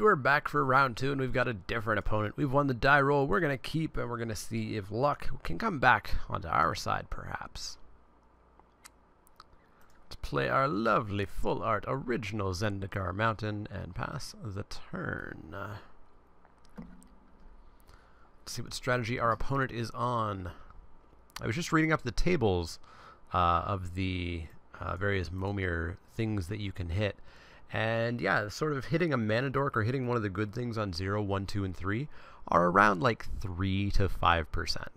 we're back for round 2, and we've got a different opponent. We've won the die roll. We're going to keep, and we're going to see if luck can come back onto our side, perhaps. Let's play our lovely full art original Zendikar Mountain and pass the turn. Let's see what strategy our opponent is on. I was just reading up the tables of the various Momir things that you can hit. And yeah, sort of hitting a mana dork or hitting one of the good things on 0, 1, 2, and 3 are around like 3 to 5%.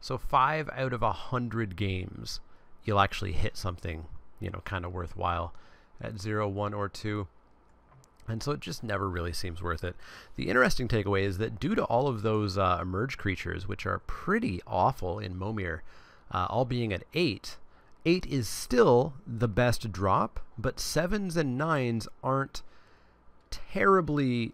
So 5 out of 100 games, you'll actually hit something, you know, kind of worthwhile at 0, 1, or 2. And so it just never really seems worth it. The interesting takeaway is that due to all of those emerge creatures, which are pretty awful in Momir, all being at 8, 8 is still the best drop, but 7s and 9s aren't terribly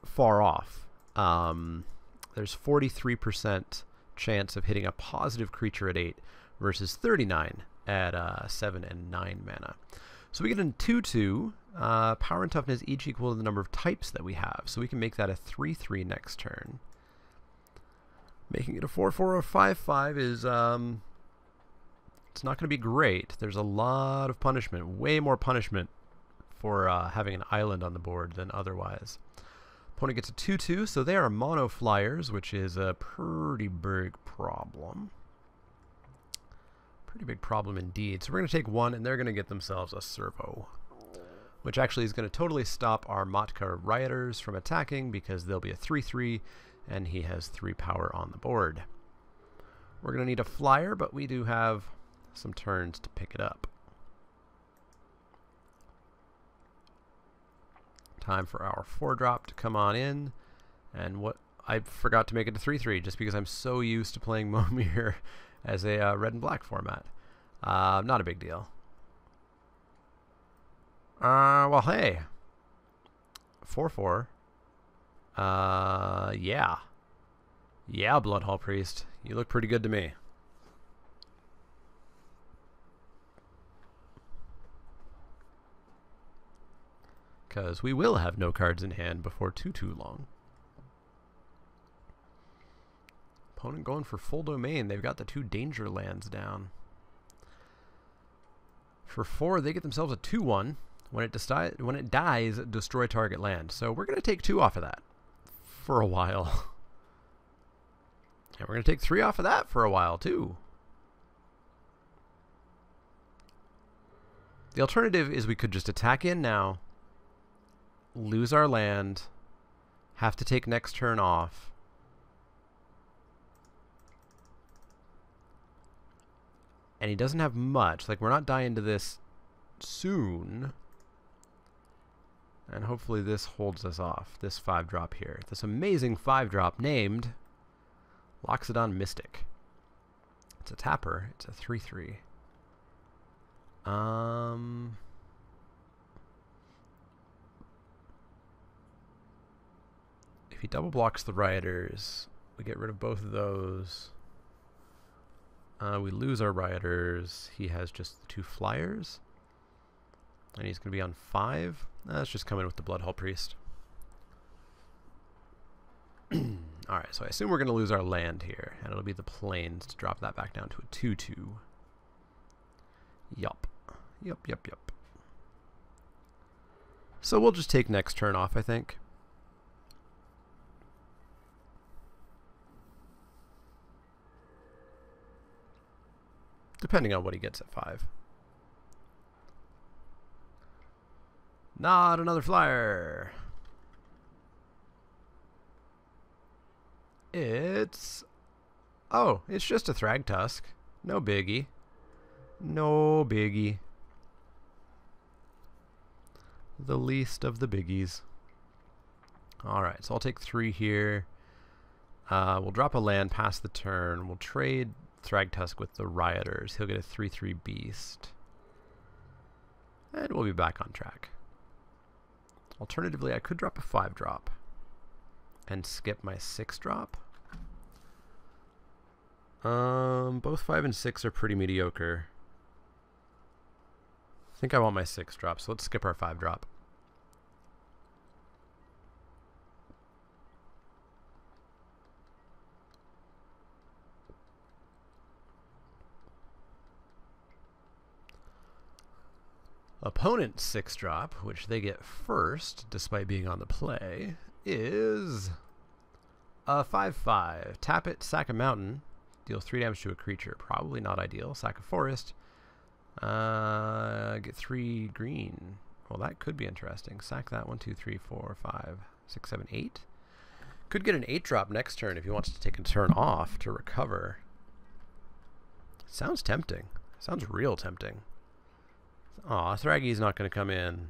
far off. There's 43% chance of hitting a positive creature at 8 versus 39 at 7 and 9 mana. So we get a 2/2. Power and toughness each equal to the number of types that we have. So we can make that a 3/3 next turn. Making it a 4/4 or 5/5 is... it's not going to be great. There's a lot of punishment, way more punishment for having an island on the board than otherwise. Opponent gets a 2/2, so they are mono flyers, which is a pretty big problem. Pretty big problem indeed. So we're going to take 1, and they're going to get themselves a servo, which actually is going to totally stop our Motka Rioters from attacking because they'll be a 3/3, and he has 3 power on the board. We're going to need a flyer, but we do have some turns to pick it up. Time for our 4-drop to come on in, and what I forgot to make it a 3/3 just because I'm so used to playing Momir as a red and black format. Not a big deal. Well, hey, 4/4. Yeah, Bloodhall Priest, you look pretty good to me. Because we will have no cards in hand before too long. Opponent going for full domain. They've got the 2 danger lands down. For 4, they get themselves a 2/1. When it dies, destroy target land. So we're going to take 2 off of that for a while. And we're going to take 3 off of that for a while, too. The alternative is we could just attack in now, lose our land, have to take next turn off, and he doesn't have much. Like, we're not dying to this soon, and hopefully this holds us off, this 5-drop here. This amazing 5-drop named Loxodon Mystic. It's a tapper. It's a 3/3. If he double blocks the Rioters, we get rid of both of those. We lose our Rioters. He has just the 2 flyers. And he's going to be on 5. Let's just come in with the Bloodhall Priest. Alright, so I assume we're going to lose our land here. And it'll be the Plains to drop that back down to a 2/2. Yup. Yup. So we'll just take next turn off, I think. Depending on what he gets at 5. Not another flyer. It's... oh, it's just a Thragtusk. No biggie. No biggie. The least of the biggies. Alright, so I'll take 3 here. We'll drop a land past the turn. We'll trade Thragtusk with the Rioters. He'll get a 3/3 beast. And we'll be back on track. Alternatively, I could drop a 5-drop and skip my 6-drop. Both 5 and 6 are pretty mediocre. I think I want my 6-drop, so let's skip our 5-drop. Opponent's 6-drop, which they get first, despite being on the play, is a 5/5. Tap it, sack a mountain, deals 3 damage to a creature. Probably not ideal. Sack a forest, get 3 green. Well, that could be interesting. Sack that. 1, 2, 3, 4, 5, 6, 7, 8. Could get an 8-drop next turn if he wants to take a turn off to recover. Sounds tempting. Sounds real tempting. Aw, Thraggy's not going to come in.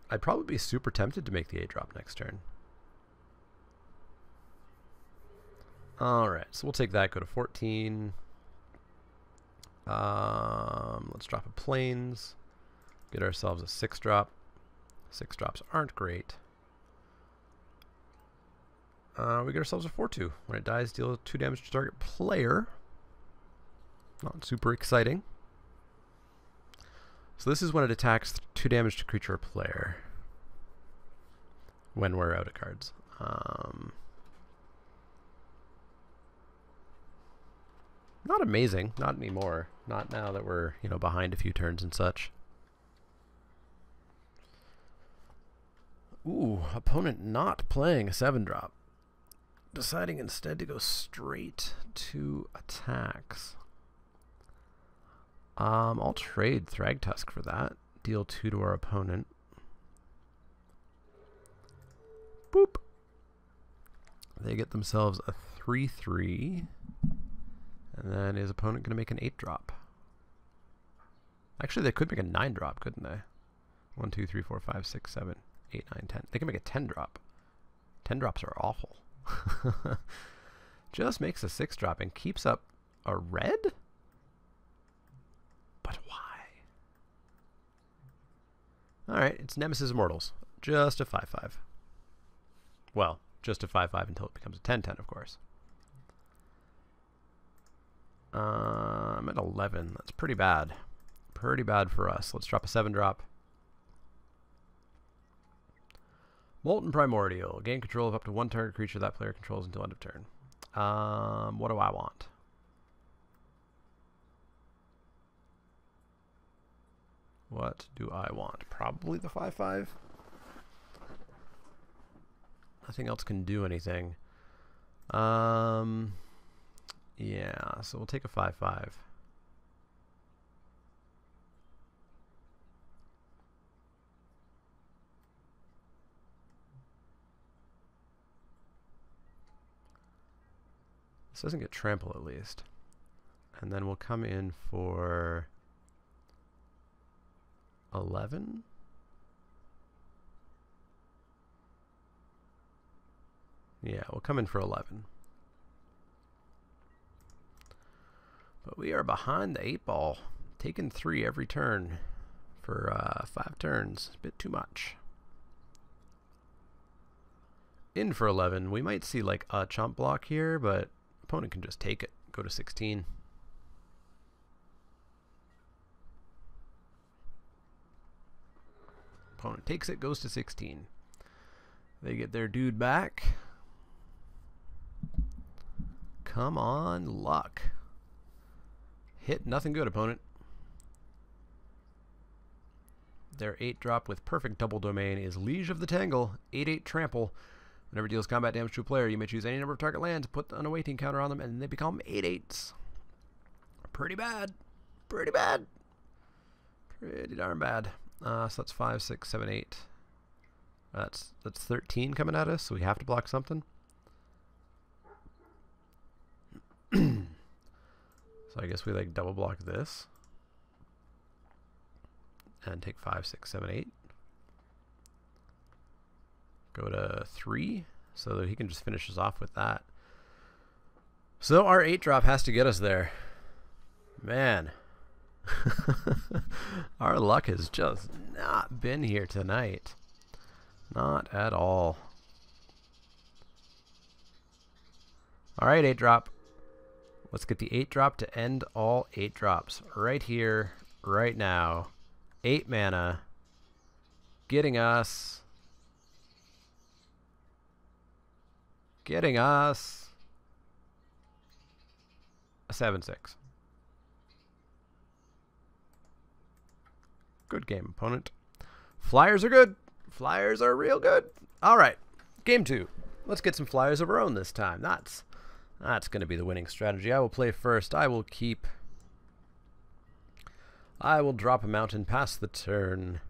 I'd probably be super tempted to make the 8-drop next turn. Alright, so we'll take that, go to 14. Let's drop a plains. Get ourselves a 6-drop. 6-drops aren't great. We get ourselves a 4/2. When it dies, deal 2 damage to target player. Not super exciting. So this is when it attacks 2 damage to creature or player. When we're out of cards. Not amazing. Not anymore. Not now that we're, you know, behind a few turns and such. Ooh, opponent not playing a 7-drop. Deciding instead to go straight to attacks. I'll trade Thragtusk for that. Deal 2 to our opponent. Boop. They get themselves a 3/3. And then is opponent going to make an 8-drop? Actually, they could make a 9-drop, couldn't they? 1, 2, 3, 4, 5, 6, 7, 8, 9, 10. They can make a 10-drop. 10-drops are awful. Just makes a 6-drop and keeps up a red? But why? Alright, it's Nemesis Immortals. Just a 5/5. Well, just a 5/5 until it becomes a 10/10, of course. I'm at 11. That's pretty bad. Pretty bad for us. Let's drop a 7-drop. Molten Primordial. Gain control of up to 1 target creature that player controls until end of turn. What do I want? What do I want? Probably the 5/5. Nothing else can do anything. Yeah, so we'll take a 5/5. This doesn't get trample at least. And then we'll come in for 11. Yeah, we'll come in for 11. But we are behind the 8 ball. Taking 3 every turn for 5 turns. A bit too much. In for 11. We might see like a chump block here, but opponent can just take it. Go to 16. Opponent takes it, goes to 16. They get their dude back. Come on, luck. Hit nothing good, opponent. Their 8-drop with perfect double domain is Liege of the Tangle, 8/8 trample. Whenever it deals combat damage to a player, you may choose any number of target lands, put an awaiting counter on them, and they become 8/8s. Pretty bad. Pretty bad. Pretty darn bad. So that's 5, 6, 7, 8. That's 13 coming at us, so we have to block something. So I guess we like double block this. And take 5, 6, 7, 8. Go to 3, so that he can just finish us off with that. So our 8-drop has to get us there. Man. Our luck has just not been here tonight. Not at all. Alright, 8-drop. Let's get the 8-drop to end all 8-drops. Right here, right now. 8 mana. Getting us getting us a 7-6. Good game, opponent. Flyers are good. Flyers are real good. All right, game 2. Let's get some flyers of our own this time. That's going to be the winning strategy. I will play first. I will drop a mountain, pass the turn.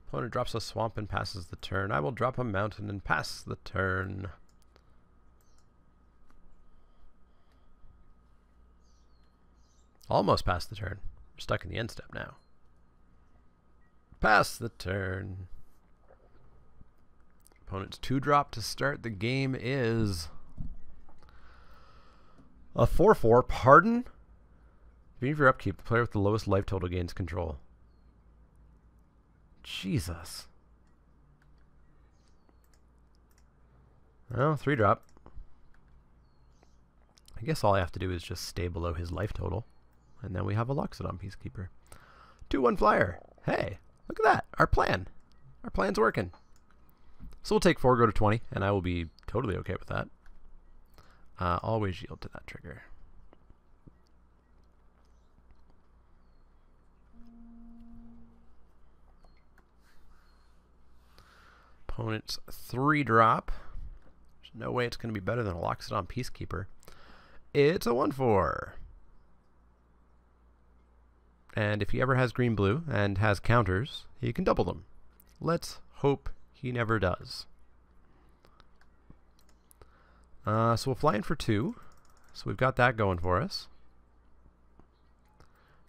Opponent drops a swamp and passes the turn. I will drop a mountain and pass the turn. Almost passed the turn. We're stuck in the end step now. Pass the turn. Opponent's 2-drop to start the game is a 4/4. Pardon? Beginning of your upkeep, the player with the lowest life total gains control. Jesus. Well, 3-drop. I guess all I have to do is just stay below his life total. And then we have a Loxodon Peacekeeper. 2/1 flyer. Hey, look at that. Our plan. Our plan's working. So we'll take 4, go to 20, and I will be totally okay with that. Always yield to that trigger. Opponent's 3-drop. There's no way it's going to be better than a Loxodon Peacekeeper. It's a 1/4. And if he ever has green-blue and has counters, he can double them. Let's hope he never does. So we'll fly in for 2. So we've got that going for us.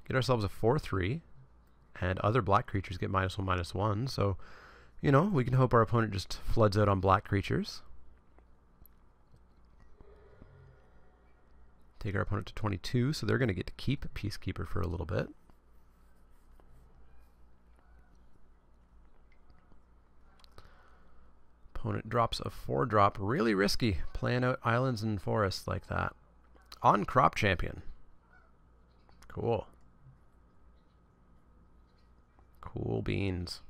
Get ourselves a 4/3. And other black creatures get -1/-1. So, you know, we can hope our opponent just floods out on black creatures. Take our opponent to 22, so they're going to get to keep Peacekeeper for a little bit. Opponent drops a 4-drop. Really risky playing out islands and forests like that. On Crop Champion. Cool. Cool beans.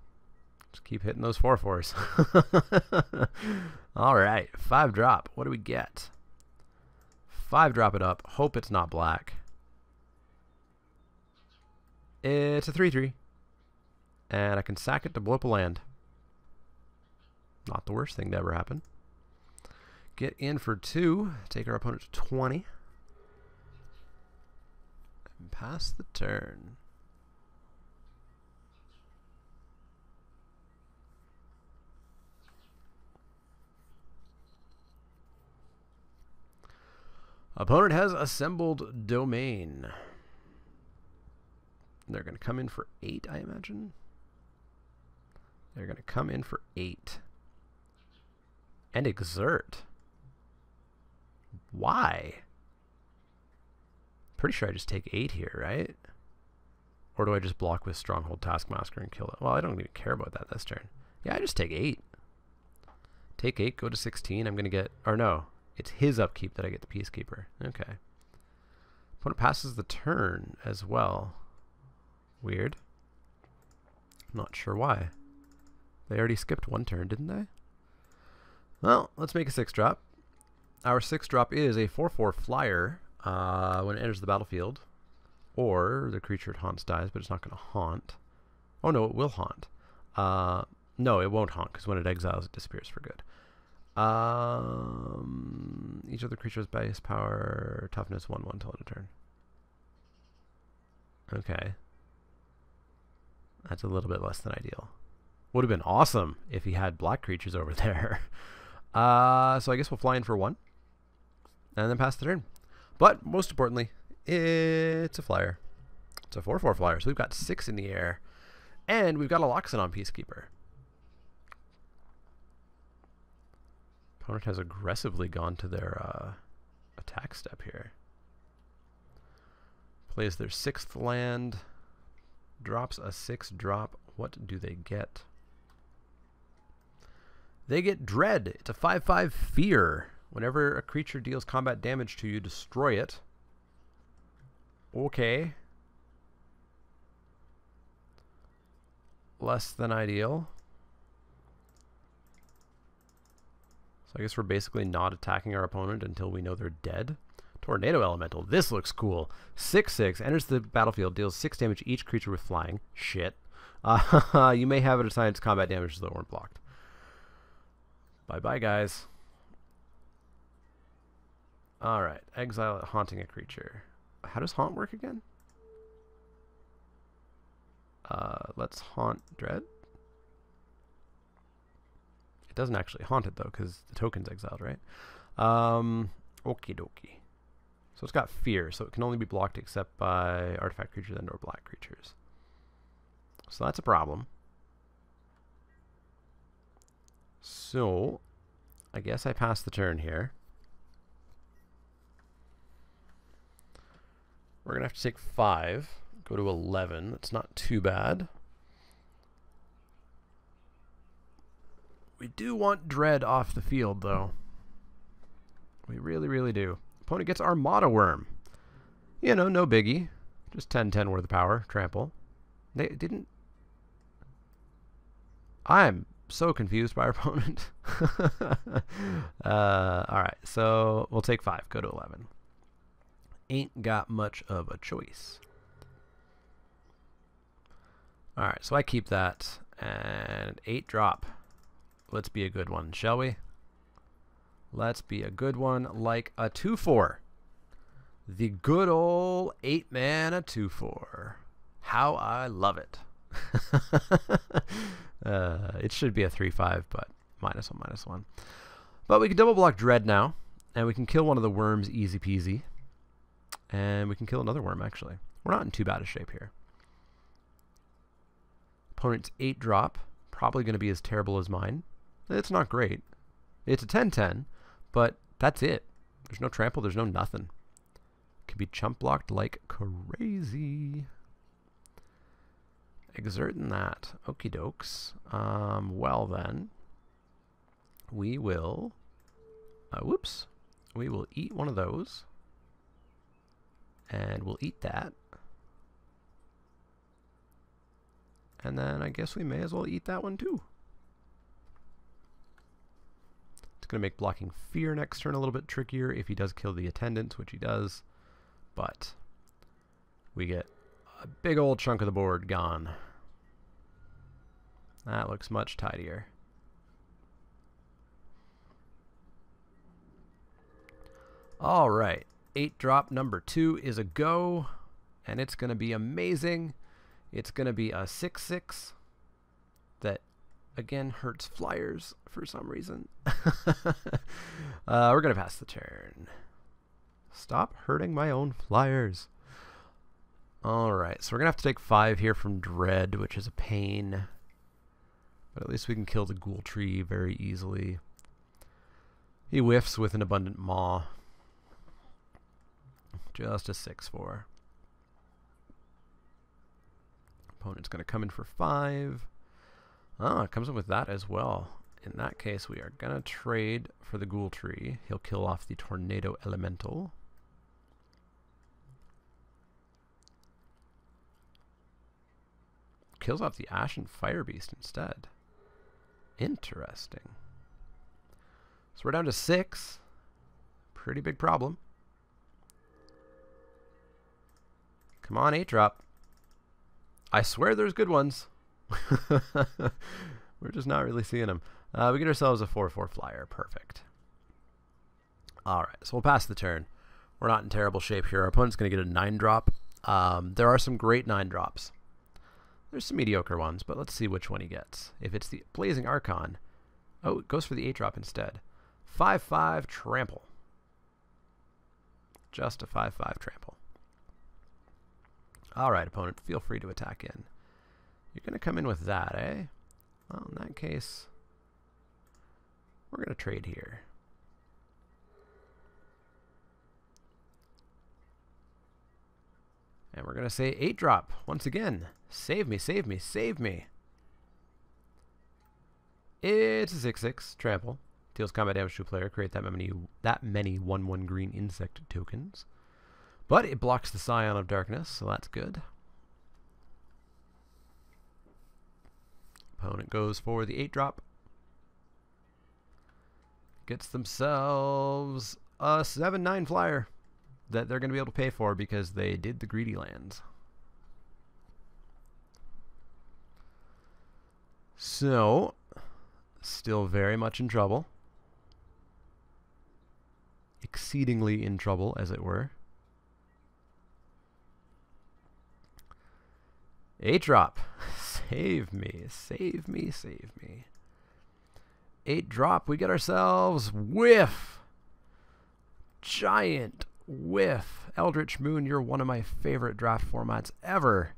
Just keep hitting those 4/4s. Alright, 5-drop. What do we get? 5-drop it up. Hope it's not black. It's a 3/3. And I can sack it to blow up a land. Not the worst thing to ever happen. Get in for 2. Take our opponent to 20. And pass the turn. Opponent has assembled domain. They're going to come in for 8, I imagine. They're going to come in for 8. And exert. Why? Pretty sure I just take 8 here, right? Or do I just block with Stronghold Taskmaster and kill it? Well, I don't even care about that this turn. Yeah, I just take 8. Take 8, go to 16. I'm going to get... Or no, it's his upkeep that I get the Peacekeeper. Okay. Opponent passes the turn as well. Weird. I'm not sure why. They already skipped 1 turn, didn't they? Well, let's make a 6-drop. Our 6-drop is a 4/4 flyer when it enters the battlefield. Or the creature it haunts dies, but it's not going to haunt. Oh no, it will haunt. No, it won't haunt, because when it exiles, it disappears for good. Each of the creature's base power, toughness 1/1 until end of turn. Okay. That's a little bit less than ideal. Would have been awesome if he had black creatures over there. So I guess we'll fly in for 1. And then pass the turn. But most importantly, it's a flyer. It's a 4/4 flyer. So we've got 6 in the air. And we've got a Loxodon Peacekeeper. Opponent has aggressively gone to their attack step here. Plays their 6th land. Drops a 6-drop. What do they get? They get Dread. It's a 5/5 Fear. Whenever a creature deals combat damage to you, destroy it. Okay. Less than ideal. I guess we're basically not attacking our opponent until we know they're dead. Tornado Elemental. This looks cool. 6/6. Enters the battlefield. Deals 6 damage to each creature with flying. Shit. You may have it assign its combat damage that weren't blocked. Bye-bye, guys. Alright. Exile it, haunting a creature. How does haunt work again? Let's haunt Dread. It doesn't actually haunt it, though, because the token's exiled, right? Okie dokie. So it's got fear, so it can only be blocked except by artifact creatures and or black creatures. So that's a problem. So, I guess I pass the turn here. We're going to have to take 5, go to 11. That's not too bad. We do want Dread off the field, though. We really, really do. Opponent gets Armada Worm. You know, no biggie. Just 10/10 worth of power. Trample. They didn't... I'm so confused by our opponent. Alright, so we'll take 5. Go to 11. Ain't got much of a choice. Alright, so I keep that. And 8 drop. Let's be a good one, shall we? Let's be a good one like a 2/4. The good old 8-mana 2/4. How I love it. It should be a 3/5, but -1/-1. But we can double block Dread now, and we can kill one of the worms easy peasy. And we can kill another worm, actually. We're not in too bad a shape here. Opponent's 8 drop. Probably going to be as terrible as mine. It's not great. It's a 10/10, but that's it. There's no trample, there's no nothing. Can be chump blocked like crazy. Exerting that. Okie dokes. Well then, we will... whoops. We will eat one of those. And we'll eat that. And then I guess we may as well eat that one too. It's going to make blocking Fear next turn a little bit trickier if he does kill the attendant, which he does. But we get a big old chunk of the board gone. That looks much tidier. Alright, 8 drop number 2 is a go, and it's going to be amazing. It's going to be a 6/6 that, again, hurts flyers for some reason. We're going to pass the turn. Stop hurting my own flyers. Alright, so we're going to have to take 5 here from Dread, which is a pain. But at least we can kill the Ghoul Tree very easily. He whiffs with an Abundant Maw. Just a 6/4. Opponent's going to come in for 5. Ah, it comes in with that as well. In that case, we are going to trade for the Ghoul Tree. He'll kill off the Tornado Elemental. Kills off the Ashen Fire Beast instead. Interesting. So we're down to 6. Pretty big problem. Come on, 8 drop. I swear there's good ones. We're just not really seeing them. We get ourselves a 4/4 flyer. Perfect. Alright, so we'll pass the turn. We're not in terrible shape here. Our opponent's going to get a 9 drop. There are some great 9 drops. There's some mediocre ones, but let's see which one he gets. If it's the Blazing Archon, oh, it goes for the 8 drop instead. 5/5 trample. Just a 5/5 trample. Alright, opponent, feel free to attack in. You're going to come in with that, eh? Well, in that case, we're going to trade here. And we're going to say 8 drop once again. Save me, save me, save me. It's a 6/6 trample. Deals combat damage to a player. Create that many 1/1 green insect tokens. But it blocks the Scion of Darkness, so that's good. Opponent goes for the 8 drop. gets themselves a 7/9 flyer that they're going to be able to pay for because they did the greedy lands. So, still very much in trouble. Exceedingly in trouble, as it were. 8-drop. Save me, save me, save me. 8-drop, we get ourselves whiff. Giant whiff. Eldritch Moon, you're one of my favorite draft formats ever.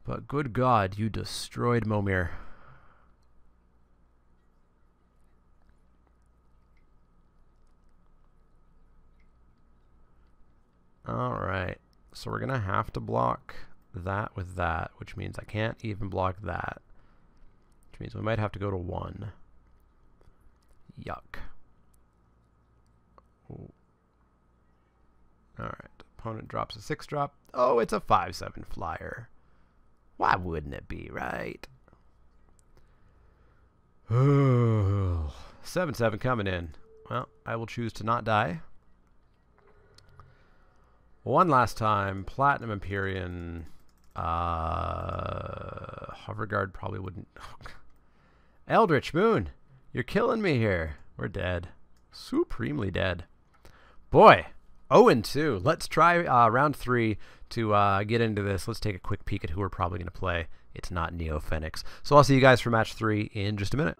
But good God, you destroyed Momir. Alright, so we're going to have to block that with that, which means I can't even block that. Which means we might have to go to 1. Yuck. Alright, opponent drops a 6-drop. Oh, it's a 5/7 flyer. Why wouldn't it be, right? 7/7 coming in. Well, I will choose to not die. One last time, Platinum Empyrean. Hoverguard probably wouldn't. Eldritch Moon, you're killing me here. We're dead. Supremely dead. Boy, 0-2. Let's try round 3 to get into this. Let's take a quick peek at who we're probably going to play. It's not Neo Phoenix. So I'll see you guys for match 3 in just a minute.